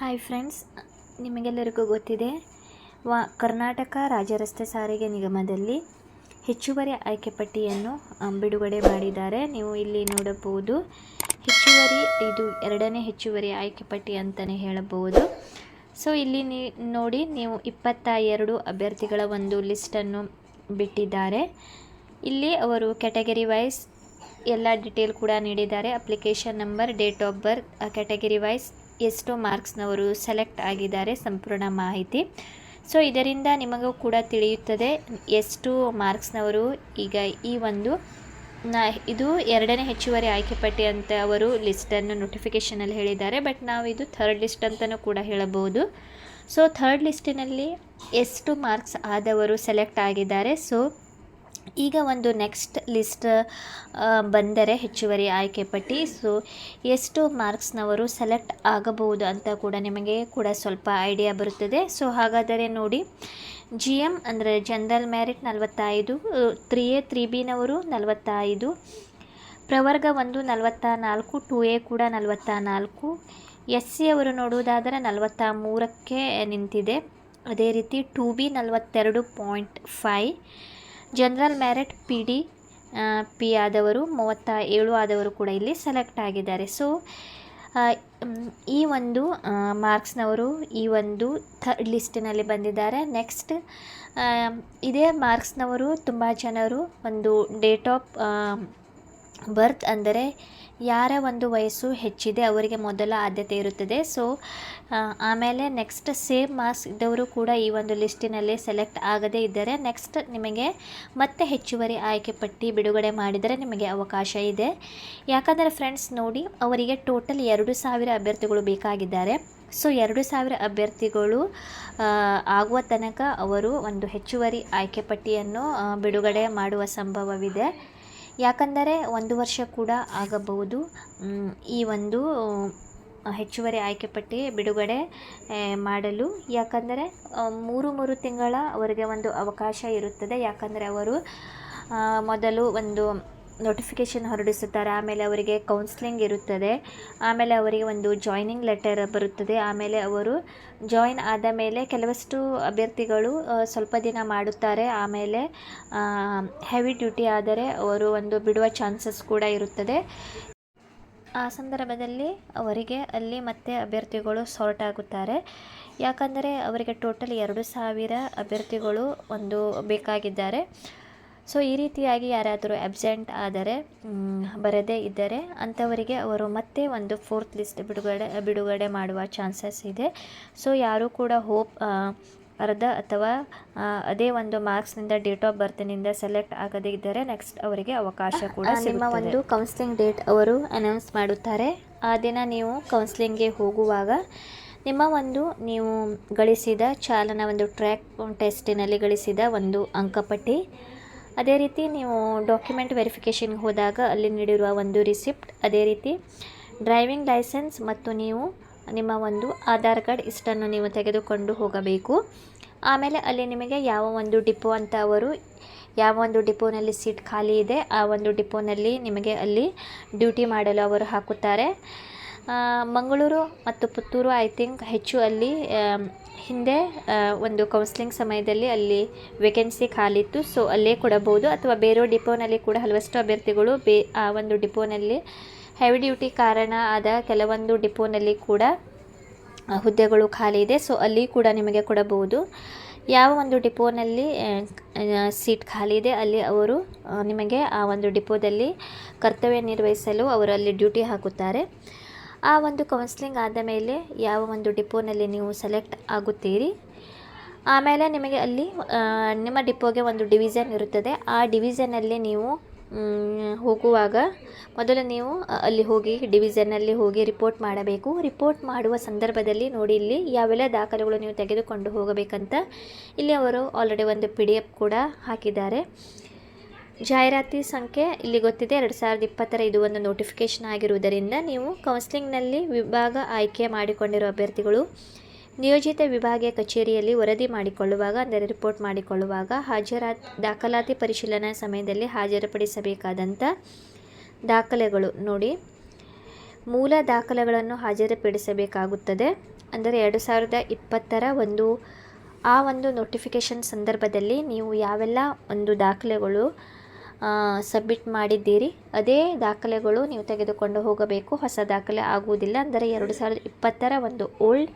Hi friends, ನಿಮಗೆಲ್ಲರಿಗೂ ಗೊತ್ತಿದೆ ಕರ್ನಾಟಕ ರಾಜ್ಯ ರಸ್ತೆ ಸಾರಿಗೆ ನಿಗಮದಲ್ಲಿ ಹೆಚ್ಚುವರಿ ಆಯ್ಕೆ ಪಟ್ಟಿಯನ್ನು ಬಿಡುಗಡೆ ಮಾಡಿದ್ದಾರೆ. ನೀವು ಇಲ್ಲಿ ನೋಡಬಹುದು, ಇದು ಎರಡನೇ ಹೆಚ್ಚುವರಿ ಆಯ್ಕೆ ಪಟ್ಟಿ ಅಂತಲೇ ಹೇಳಬಹುದು. ಸೊ ಇಲ್ಲಿ ನೋಡಿ, ನೀವು 22 ಅಭ್ಯರ್ಥಿಗಳ ಒಂದು ಲಿಸ್ಟನ್ನು ಬಿಟ್ಟಿದ್ದಾರೆ. ಇಲ್ಲಿ ಅವರು ಕ್ಯಾಟಗರಿ ವೈಸ್ ಎಲ್ಲ ಡೀಟೇಲ್ ಕೂಡ ನೀಡಿದ್ದಾರೆ. Application number, date of birth, category wise ಎಷ್ಟು ಮಾರ್ಕ್ಸ್ನವರು ಸೆಲೆಕ್ಟ್ ಆಗಿದ್ದಾರೆ, ಸಂಪೂರ್ಣ ಮಾಹಿತಿ. ಸೊ ಇದರಿಂದ ನಿಮಗೂ ಕೂಡ ತಿಳಿಯುತ್ತದೆ ಎಷ್ಟು ಮಾರ್ಕ್ಸ್ನವರು ಈಗ ಇದು ಎರಡನೇ ಹೆಚ್ಚುವರಿ ಆಯ್ಕೆ ಪಟ್ಟಿ ಅಂತ ಅವರು ಲಿಸ್ಟನ್ನು ನೋಟಿಫಿಕೇಷನಲ್ಲಿ ಹೇಳಿದ್ದಾರೆ. ಬಟ್ ನಾವು ಇದು ಥರ್ಡ್ ಲಿಸ್ಟ್ ಅಂತಲೂ ಕೂಡ ಹೇಳಬಹುದು. ಸೊ ಥರ್ಡ್ ಲಿಸ್ಟಿನಲ್ಲಿ ಎಷ್ಟು ಮಾರ್ಕ್ಸ್ ಆದವರು ಸೆಲೆಕ್ಟ್ ಆಗಿದ್ದಾರೆ. ಸೊ ಈಗ ಒಂದು ನೆಕ್ಸ್ಟ್ ಲಿಸ್ಟ್ ಬಂದರೆ ಹೆಚ್ಚುವರಿ ಆಯ್ಕೆ ಪಟ್ಟಿ, ಸೊ ಎಷ್ಟು ಮಾರ್ಕ್ಸ್ನವರು ಸೆಲೆಕ್ಟ್ ಆಗಬಹುದು ಅಂತ ಕೂಡ ನಿಮಗೆ ಕೂಡ ಸ್ವಲ್ಪ ಐಡಿಯಾ ಬರುತ್ತದೆ. ಸೊ ಹಾಗಾದರೆ ನೋಡಿ, GM ಅಂದರೆ ಜನರಲ್ ಮೆರಿಟ್ 45, 3A 3Bನವರು 45, ಪ್ರವರ್ಗ 1 44, 2A ಕೂಡ 44, SC ಅವರು ನೋಡುವುದಾದರೆ 43ಕ್ಕೆ ನಿಂತಿದೆ. ಅದೇ ರೀತಿ 2B 42.5, ಜನರಲ್ ಮೆರಿಟ್ P ಆದವರು 37 ಆದವರು ಕೂಡ ಇಲ್ಲಿ ಸೆಲೆಕ್ಟ್ ಆಗಿದ್ದಾರೆ. ಸೊ ಈ ಒಂದು ಮಾರ್ಕ್ಸ್ನವರು ಈ ಒಂದು ಥರ್ಡ್ ಲಿಸ್ಟಿನಲ್ಲಿ ಬಂದಿದ್ದಾರೆ. ನೆಕ್ಸ್ಟ್ ಇದೇ ಮಾರ್ಕ್ಸ್ನವರು ತುಂಬ ಜನರು ಒಂದು ಡೇಟ್ ಆಫ್ ಬರ್ತ್ ಅಂದರೆ ಯಾರ ಒಂದು ವಯಸ್ಸು ಹೆಚ್ಚಿದೆ ಅವರಿಗೆ ಮೊದಲ ಆದ್ಯತೆ ಇರುತ್ತದೆ. ಸೊ ಆಮೇಲೆ ನೆಕ್ಸ್ಟ್ ಸೇಮ್ ಮಾರ್ಕ್ಸ್ ಇದ್ದವರು ಕೂಡ ಈ ಒಂದು ಲಿಸ್ಟಿನಲ್ಲಿ ಸೆಲೆಕ್ಟ್ ಆಗದೇ ಇದ್ದರೆ ನೆಕ್ಸ್ಟ್ ನಿಮಗೆ ಮತ್ತೆ ಹೆಚ್ಚುವರಿ ಆಯ್ಕೆ ಪಟ್ಟಿ ಬಿಡುಗಡೆ ಮಾಡಿದರೆ ನಿಮಗೆ ಅವಕಾಶ ಇದೆ. ಯಾಕಂದರೆ ಫ್ರೆಂಡ್ಸ್ ನೋಡಿ, ಅವರಿಗೆ ಟೋಟಲ್ 2000 ಅಭ್ಯರ್ಥಿಗಳು ಬೇಕಾಗಿದ್ದಾರೆ. ಸೊ 2000 ಅಭ್ಯರ್ಥಿಗಳು ಆಗುವ ತನಕ ಅವರು ಒಂದು ಹೆಚ್ಚುವರಿ ಆಯ್ಕೆ ಪಟ್ಟಿಯನ್ನು ಬಿಡುಗಡೆ ಮಾಡುವ ಸಂಭವವಿದೆ. ಯಾಕಂದರೆ 1 ವರ್ಷ ಕೂಡ ಆಗಬಹುದು ಈ ಒಂದು ಹೆಚ್ಚುವರಿ ಆಯ್ಕೆ ಪಟ್ಟಿ ಬಿಡುಗಡೆ ಮಾಡಲು. ಯಾಕಂದರೆ 3 ತಿಂಗಳ ಅವರಿಗೆ ಒಂದು ಅವಕಾಶ ಇರುತ್ತದೆ. ಯಾಕಂದರೆ ಅವರು ಮೊದಲು ಒಂದು ನೋಟಿಫಿಕೇಷನ್ ಹೊರಡಿಸುತ್ತಾರೆ, ಆಮೇಲೆ ಅವರಿಗೆ ಕೌನ್ಸ್ಲಿಂಗ್ ಇರುತ್ತದೆ, ಆಮೇಲೆ ಅವರಿಗೆ ಒಂದು ಜಾಯ್ನಿಂಗ್ ಲೆಟರ್ ಬರುತ್ತದೆ. ಆಮೇಲೆ ಅವರು ಜಾಯಿನ್ ಆದ ಮೇಲೆ ಕೆಲವಷ್ಟು ಅಭ್ಯರ್ಥಿಗಳು ಸ್ವಲ್ಪ ದಿನ ಮಾಡುತ್ತಾರೆ, ಆಮೇಲೆ ಹೆವಿ ಡ್ಯೂಟಿ ಆದರೆ ಅವರು ಒಂದು ಬಿಡುವ ಚಾನ್ಸಸ್ ಕೂಡ ಇರುತ್ತದೆ. ಆ ಸಂದರ್ಭದಲ್ಲಿ ಅವರಿಗೆ ಅಲ್ಲಿ ಮತ್ತೆ ಅಭ್ಯರ್ಥಿಗಳು ಸಾರ್ಟ್ ಆಗುತ್ತಾರೆ. ಯಾಕಂದರೆ ಅವರಿಗೆ ಟೋಟಲ್ 2000 ಅಭ್ಯರ್ಥಿಗಳು ಒಂದು ಬೇಕಾಗಿದ್ದಾರೆ. ಸೊ ಈ ರೀತಿಯಾಗಿ ಯಾರಾದರೂ ಅಬ್ಸೆಂಟ್ ಆದರೆ ಬರದೇ ಇದ್ದರೆ ಅಂಥವರಿಗೆ ಅವರು ಮತ್ತೆ ಒಂದು 4th ಲಿಸ್ಟ್ ಬಿಡುಗಡೆ ಮಾಡುವ ಚಾನ್ಸಸ್ ಇದೆ. ಸೊ ಯಾರೂ ಕೂಡ ಅರ್ಧ ಅಥವಾ ಅದೇ ಒಂದು ಮಾರ್ಕ್ಸ್ನಿಂದ ಡೇಟ್ ಆಫ್ ಬರ್ತ್ನಿಂದ ಸೆಲೆಕ್ಟ್ ಆಗದೇ ಇದ್ದರೆ ನೆಕ್ಸ್ಟ್ ಅವರಿಗೆ ಅವಕಾಶ ಕೂಡ ನಿಮ್ಮ ಒಂದು ಕೌನ್ಸ್ಲಿಂಗ್ ಡೇಟ್ ಅವರು ಅನೌನ್ಸ್ ಮಾಡುತ್ತಾರೆ. ಆ ದಿನ ನೀವು ಕೌನ್ಸ್ಲಿಂಗ್ಗೆ ಹೋಗುವಾಗ ನಿಮ್ಮ ಒಂದು ನೀವು ಗಳಿಸಿದ ಚಾಲನಾ ಒಂದು ಟ್ರ್ಯಾಕ್ ಟೆಸ್ಟಿನಲ್ಲಿ ಗಳಿಸಿದ ಒಂದು ಅಂಕಪಟ್ಟಿ, ಅದೇ ರೀತಿ ನೀವು ಡಾಕ್ಯುಮೆಂಟ್ ವೆರಿಫಿಕೇಷನ್ಗೆ ಹೋದಾಗ ಅಲ್ಲಿ ನೀಡಿರುವ ಒಂದು ರಿಸಿಪ್ಟ್, ಅದೇ ರೀತಿ ಡ್ರೈವಿಂಗ್ ಲೈಸೆನ್ಸ್ ಮತ್ತು ನೀವು ನಿಮ್ಮ ಒಂದು ಆಧಾರ್ ಕಾರ್ಡ್ ಇಷ್ಟನ್ನು ನೀವು ತೆಗೆದುಕೊಂಡು ಹೋಗಬೇಕು. ಆಮೇಲೆ ಅಲ್ಲಿ ನಿಮಗೆ ಯಾವ ಒಂದು ಡಿಪೋ ಅಂತ ಅವರು ಯಾವ ಒಂದು ಡಿಪೋನಲ್ಲಿ ಸೀಟ್ ಖಾಲಿ ಇದೆ ಆ ಒಂದು ಡಿಪೋನಲ್ಲಿ ನಿಮಗೆ ಅಲ್ಲಿ ಡ್ಯೂಟಿ ಮಾಡಲು ಅವರು ಹಾಕುತ್ತಾರೆ. ಮಂಗಳೂರು ಮತ್ತು ಪುತ್ತೂರು ಐ ಥಿಂಕ್ ಹೆಚ್ಚು ಅಲ್ಲಿ ಹಿಂದೆ ಒಂದು ಕೌನ್ಸ್ಲಿಂಗ್ ಸಮಯದಲ್ಲಿ ಅಲ್ಲಿ ವೇಕೆನ್ಸಿ ಖಾಲಿ ಇತ್ತು. ಸೊ ಅಲ್ಲೇ ಕೊಡಬಹುದು, ಅಥವಾ ಬೇರೆ ಡಿಪೋನಲ್ಲಿ ಕೂಡ ಹಲವಷ್ಟು ಅಭ್ಯರ್ಥಿಗಳು ಆ ಒಂದು ಡಿಪೋನಲ್ಲಿ ಹೆವಿ ಡ್ಯೂಟಿ ಕಾರಣ ಆದ ಕೆಲವೊಂದು ಡಿಪೋನಲ್ಲಿ ಕೂಡ ಹುದ್ದೆಗಳು ಖಾಲಿ ಇದೆ. ಸೊ ಅಲ್ಲಿ ಕೂಡ ನಿಮಗೆ ಕೊಡಬಹುದು. ಯಾವ ಒಂದು ಡಿಪೋನಲ್ಲಿ ಸೀಟ್ ಖಾಲಿ ಇದೆ ಅಲ್ಲಿ ಅವರು ನಿಮಗೆ ಆ ಒಂದು ಡಿಪೋದಲ್ಲಿ ಕರ್ತವ್ಯ ನಿರ್ವಹಿಸಲು ಅವರು ಅಲ್ಲಿ ಡ್ಯೂಟಿ ಹಾಕುತ್ತಾರೆ. ಆ ಒಂದು ಕೌನ್ಸ್ಲಿಂಗ್ ಆದ ಮೇಲೆ ಯಾವ ಒಂದು ಡಿಪೋನಲ್ಲಿ ನೀವು ಸೆಲೆಕ್ಟ್ ಆಗುತ್ತೀರಿ, ಆಮೇಲೆ ನಿಮಗೆ ಅಲ್ಲಿ ನಿಮ್ಮ ಡಿಪೋಗೆ ಒಂದು ಡಿವಿಷನ್ ಇರುತ್ತದೆ. ಆ ಡಿವಿಷನಲ್ಲಿ ನೀವು ಹೋಗುವಾಗ ಮೊದಲು ನೀವು ಅಲ್ಲಿ ಹೋಗಿ ಡಿವಿಷನ್ನಲ್ಲಿ ಹೋಗಿ ರಿಪೋರ್ಟ್ ಮಾಡಬೇಕು. ರಿಪೋರ್ಟ್ ಮಾಡುವ ಸಂದರ್ಭದಲ್ಲಿ ನೋಡಿ, ಇಲ್ಲಿ ಯಾವೆಲ್ಲ ದಾಖಲೆಗಳು ನೀವು ತೆಗೆದುಕೊಂಡು ಹೋಗಬೇಕಂತ ಇಲ್ಲಿ ಅವರು ಆಲ್ರೆಡಿ ಒಂದು PDF ಕೂಡ ಹಾಕಿದ್ದಾರೆ. ಜಾಹೀರಾತಿ ಸಂಖ್ಯೆ ಇಲ್ಲಿ ಗೊತ್ತಿದೆ, 2020 ಇದು ಒಂದು ನೋಟಿಫಿಕೇಷನ್ ಆಗಿರುವುದರಿಂದ ನೀವು ಕೌನ್ಸ್ಲಿಂಗ್ನಲ್ಲಿ ವಿಭಾಗ ಆಯ್ಕೆ ಮಾಡಿಕೊಂಡಿರುವ ಅಭ್ಯರ್ಥಿಗಳು ನಿಯೋಜಿತ ವಿಭಾಗೀಯ ಕಚೇರಿಯಲ್ಲಿ ವರದಿ ಮಾಡಿಕೊಳ್ಳುವಾಗ ಅಂದರೆ ರಿಪೋರ್ಟ್ ಮಾಡಿಕೊಳ್ಳುವಾಗ ದಾಖಲಾತಿ ಪರಿಶೀಲನಾ ಸಮಯದಲ್ಲಿ ಹಾಜರುಪಡಿಸಬೇಕಾದಂಥ ದಾಖಲೆಗಳು ನೋಡಿ, ಮೂಲ ದಾಖಲೆಗಳನ್ನು ಹಾಜರುಪಡಿಸಬೇಕಾಗುತ್ತದೆ. ಅಂದರೆ 2020 ಆ ಒಂದು ನೋಟಿಫಿಕೇಷನ್ ಸಂದರ್ಭದಲ್ಲಿ ನೀವು ಯಾವೆಲ್ಲ ಒಂದು ದಾಖಲೆಗಳು ಸಬ್ಮಿಟ್ ಮಾಡಿದ್ದೀರಿ ಅದೇ ದಾಖಲೆಗಳು ನೀವು ತೆಗೆದುಕೊಂಡು ಹೋಗಬೇಕು. ಹೊಸ ದಾಖಲೆ ಆಗುವುದಿಲ್ಲ. ಅಂದರೆ 2020 ಒಂದು ಓಲ್ಡ್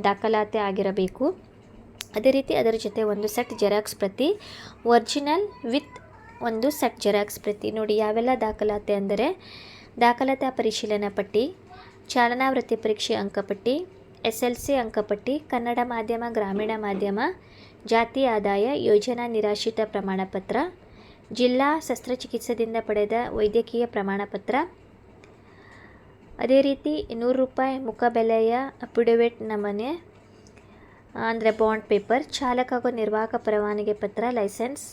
ದಾಖಲಾತಿ ಆಗಿರಬೇಕು. ಅದೇ ರೀತಿ ಅದರ ಜೊತೆ ಒಂದು ಸೆಟ್ ಜೆರಾಕ್ಸ್ ಪ್ರತಿ, ಒರಿಜಿನಲ್ ವಿತ್ ಒಂದು ಸೆಟ್ ಜೆರಾಕ್ಸ್ ಪ್ರತಿ. ನೋಡಿ ಯಾವೆಲ್ಲ ದಾಖಲಾತಿ ಅಂದರೆ ದಾಖಲಾತಿ ಪರಿಶೀಲನಾ ಪಟ್ಟಿ, ಚಾಲನಾ ವೃತ್ತಿ ಪರೀಕ್ಷೆ ಅಂಕಪಟ್ಟಿ, SLC ಅಂಕಪಟ್ಟಿ, ಕನ್ನಡ ಮಾಧ್ಯಮ ಗ್ರಾಮೀಣ ಮಾಧ್ಯಮ, ಜಾತಿ ಆದಾಯ ಯೋಜನಾ ನಿರಾಶ್ರಿತ ಪ್ರಮಾಣಪತ್ರ, ಜಿಲ್ಲಾ ಶಸ್ತ್ರಚಿಕಿತ್ಸದಿಂದ ಪಡೆದ ವೈದ್ಯಕೀಯ ಪ್ರಮಾಣಪತ್ರ, ಅದೇ ರೀತಿ ₹100 ಮುಖಬೆಲೆಯ ಅಫಿಡವಿಟ್ ನಮೂನೆ ಅಂದರೆ ಬಾಂಡ್ ಪೇಪರ್, ಚಾಲಕ ಹಾಗೂ ನಿರ್ವಾಹಕ ಪರವಾನಗಿ ಪತ್ರ, ಲೈಸೆನ್ಸ್,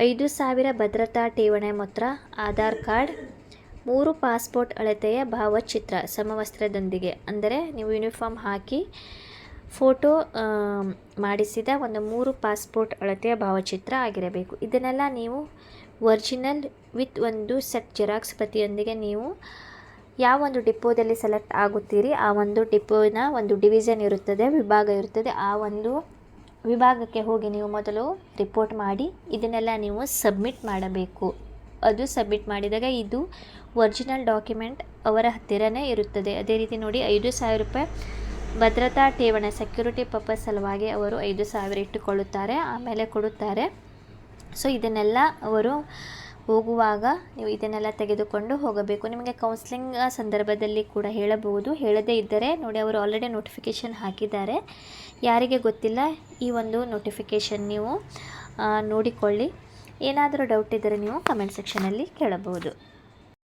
5,000 ಭದ್ರತಾ ಠೇವಣಿ ಮೊತ್ತ, ಆಧಾರ್ ಕಾರ್ಡ್, 3 ಪಾಸ್ಪೋರ್ಟ್ ಅಳತೆಯ ಭಾವಚಿತ್ರ ಸಮವಸ್ತ್ರದೊಂದಿಗೆ. ಅಂದರೆ ನೀವು ಯೂನಿಫಾರ್ಮ್ ಹಾಕಿ ಫೋಟೋ ಮಾಡಿಸಿದ ಒಂದು 3 ಪಾಸ್ಪೋರ್ಟ್ ಅಳತೆಯ ಭಾವಚಿತ್ರ ಆಗಿರಬೇಕು. ಇದನ್ನೆಲ್ಲ ನೀವು ಒರಿಜಿನಲ್ ವಿತ್ ಒಂದು ಸೆಟ್ ಜೆರಾಕ್ಸ್ ಪ್ರತಿಯೊಂದಿಗೆ ನೀವು ಯಾವ ಒಂದು ಡಿಪೋದಲ್ಲಿ ಸೆಲೆಕ್ಟ್ ಆಗುತ್ತೀರಿ ಆ ಒಂದು ಡಿಪೋನ ಒಂದು ಡಿವಿಷನ್ ಇರುತ್ತದೆ, ವಿಭಾಗ ಇರುತ್ತದೆ. ಆ ಒಂದು ವಿಭಾಗಕ್ಕೆ ಹೋಗಿ ನೀವು ಮೊದಲು ರಿಪೋರ್ಟ್ ಮಾಡಿ ಇದನ್ನೆಲ್ಲ ನೀವು ಸಬ್ಮಿಟ್ ಮಾಡಬೇಕು. ಅದು ಸಬ್ಮಿಟ್ ಮಾಡಿದಾಗ ಇದು ಒರಿಜಿನಲ್ ಡಾಕ್ಯುಮೆಂಟ್ ಅವರ ಹತ್ತಿರನೇ ಇರುತ್ತದೆ. ಅದೇ ರೀತಿ ನೋಡಿ ₹5,000 ಭದ್ರತಾ ಠೇವಣಿ ಸೆಕ್ಯೂರಿಟಿ ಪರ್ಪಸ್ ಸಲುವಾಗಿ ಅವರು 5,000 ಇಟ್ಟುಕೊಳ್ಳುತ್ತಾರೆ, ಆಮೇಲೆ ಕೊಡುತ್ತಾರೆ. ಸೊ ಇದನ್ನೆಲ್ಲ ಅವರು ಹೋಗುವಾಗ ನೀವು ಇದನ್ನೆಲ್ಲ ತೆಗೆದುಕೊಂಡು ಹೋಗಬೇಕು. ನಿಮಗೆ ಕೌನ್ಸಿಲಿಂಗ್ ಸಂದರ್ಭದಲ್ಲಿ ಕೂಡ ಹೇಳಬಹುದು. ಹೇಳದೇ ಇದ್ದರೆ ನೋಡಿ ಅವರು ಆಲ್ರೆಡಿ ನೋಟಿಫಿಕೇಷನ್ ಹಾಕಿದ್ದಾರೆ. ಯಾರಿಗೆ ಗೊತ್ತಿಲ್ಲ ಈ ಒಂದು ನೋಟಿಫಿಕೇಷನ್ ನೀವು ನೋಡಿಕೊಳ್ಳಿ. ಏನಾದರೂ ಡೌಟ್ ಇದ್ದರೆ ನೀವು ಕಮೆಂಟ್ ಸೆಕ್ಷನಲ್ಲಿ ಕೇಳಬಹುದು.